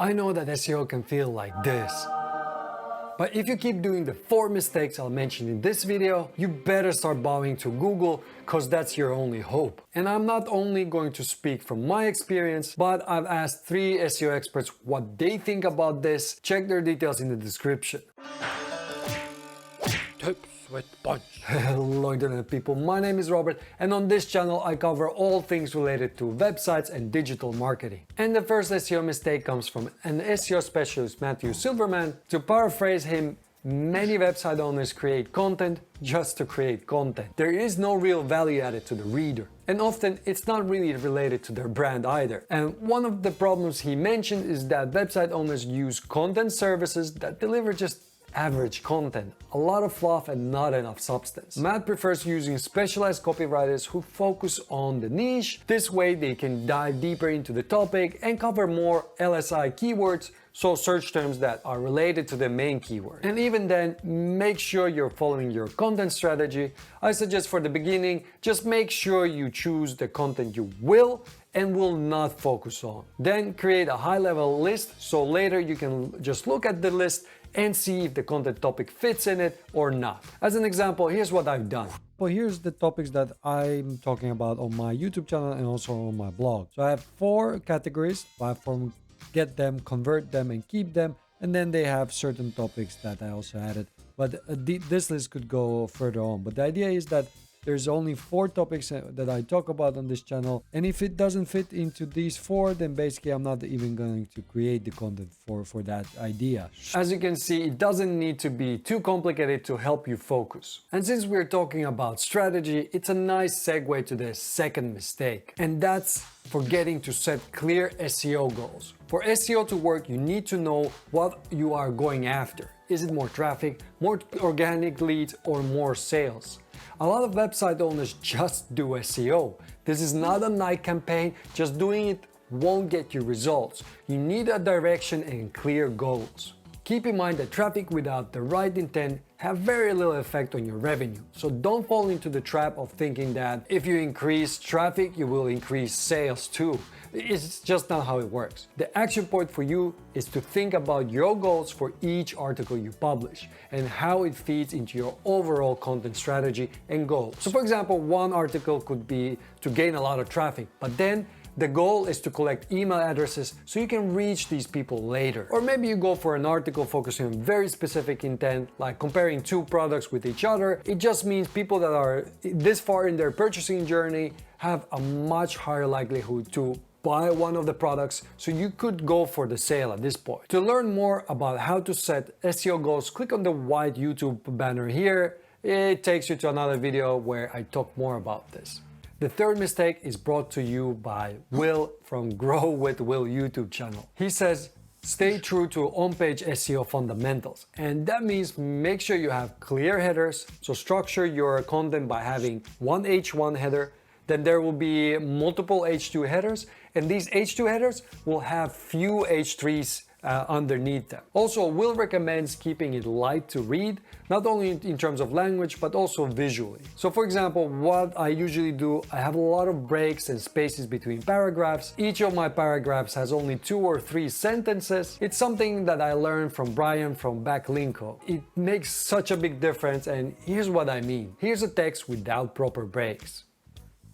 I know that SEO can feel like this. But if you keep doing the 4 mistakes I'll mention in this video, you better start bowing to Google, cause that's your only hope. And I'm not only going to speak from my experience, but I've asked 3 SEO experts what they think about this. Check their details in the description. Tips with punch. Hello internet people, my name is Robert, and on this channel I cover all things related to websites and digital marketing. And the first SEO mistake comes from an SEO specialist, Matthew Silverman. To paraphrase him, many website owners create content just to create content. There is no real value added to the reader. And often it's not really related to their brand either. And one of the problems he mentioned is that website owners use content services that deliver just average content, a lot of fluff and not enough substance. Matt prefers using specialized copywriters who focus on the niche. This way they can dive deeper into the topic and cover more LSI keywords, so search terms that are related to the main keyword. And even then, make sure you're following your content strategy. I suggest for the beginning, just make sure you choose the content you will and will not focus on. Then create a high-level list, so later you can just look at the list and see if the content topic fits in it or not. As an example, here's what I've done. Well, here's the topics that I'm talking about on my YouTube channel and also on my blog. So I have 4 categories: platform, get them, convert them, and keep them. And then they have certain topics that I also added. But this list could go further on. But the idea is that there's only 4 topics that I talk about on this channel, and if it doesn't fit into these 4, then basically I'm not even going to create the content for that idea. As you can see, it doesn't need to be too complicated to help you focus. And since we're talking about strategy, it's a nice segue to the second mistake, and that's forgetting to set clear SEO goals. For SEO to work, you need to know what you are going after. Is it more traffic, more organic leads, or more sales? A lot of website owners just do SEO. This is not a night campaign, just doing it won't get you results. You need a direction and clear goals. Keep in mind that traffic without the right intent have very little effect on your revenue. So don't fall into the trap of thinking that if you increase traffic, you will increase sales too. It's just not how it works. The action point for you is to think about your goals for each article you publish and how it feeds into your overall content strategy and goals. So for example, one article could be to gain a lot of traffic, but then the goal is to collect email addresses so you can reach these people later. Or maybe you go for an article focusing on very specific intent, like comparing 2 products with each other. It just means people that are this far in their purchasing journey have a much higher likelihood to buy one of the products, so you could go for the sale at this point. To learn more about how to set SEO goals, click on the white YouTube banner here. It takes you to another video where I talk more about this. The third mistake is brought to you by Will from Grow with Will YouTube channel. He says, stay true to on-page SEO fundamentals. And that means make sure you have clear headers. So structure your content by having one H1 header. Then there will be multiple H2 headers. And these H2 headers will have few H3s underneath them. Also, Will recommends keeping it light to read, not only in terms of language, but also visually. So for example, what I usually do, I have a lot of breaks and spaces between paragraphs. Each of my paragraphs has only 2 or 3 sentences. It's something that I learned from Brian from Backlinko. It makes such a big difference, and here's what I mean. Here's a text without proper breaks.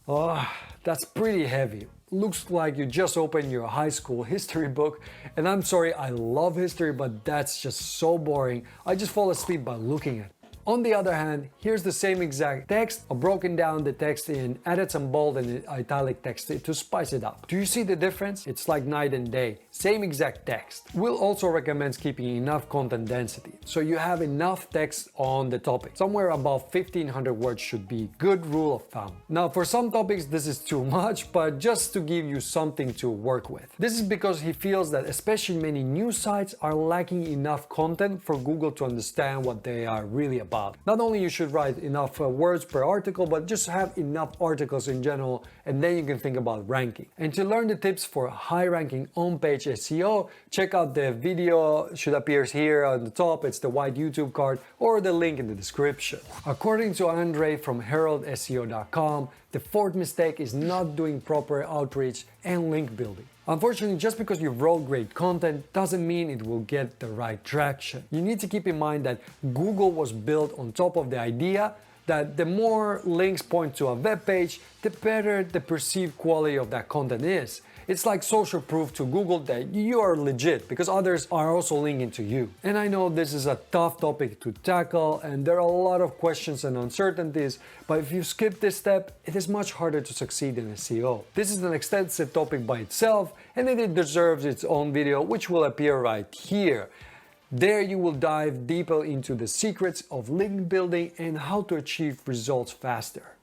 Oh, that's pretty heavy. Looks like you just opened your high school history book, and I'm sorry, I love history, but that's just so boring. I just fall asleep by looking at it. On the other hand, here's the same exact text. I've broken down the text and added some bold and italic text to spice it up. Do you see the difference? It's like night and day. Same exact text. Will also recommends keeping enough content density, so you have enough text on the topic. Somewhere above 1500 words should be good rule of thumb. Now for some topics this is too much, but just to give you something to work with. This is because he feels that especially many news sites are lacking enough content for Google to understand what they are really about. Not only you should write enough words per article, but just have enough articles in general, and then you can think about ranking. And to learn the tips for high ranking on-page page SEO, check out the video, should appear here on the top, it's the white YouTube card, or the link in the description. According to Andre from HeraldSEO.com, the fourth mistake is not doing proper outreach and link building. Unfortunately, just because you wrote great content doesn't mean it will get the right traction. You need to keep in mind that Google was built on top of the idea that the more links point to a web page, the better the perceived quality of that content is. It's like social proof to Google that you are legit because others are also linking to you. And I know this is a tough topic to tackle and there are a lot of questions and uncertainties, but if you skip this step, it is much harder to succeed in SEO. This is an extensive topic by itself and it deserves its own video, which will appear right here. There you will dive deeper into the secrets of link building and how to achieve results faster.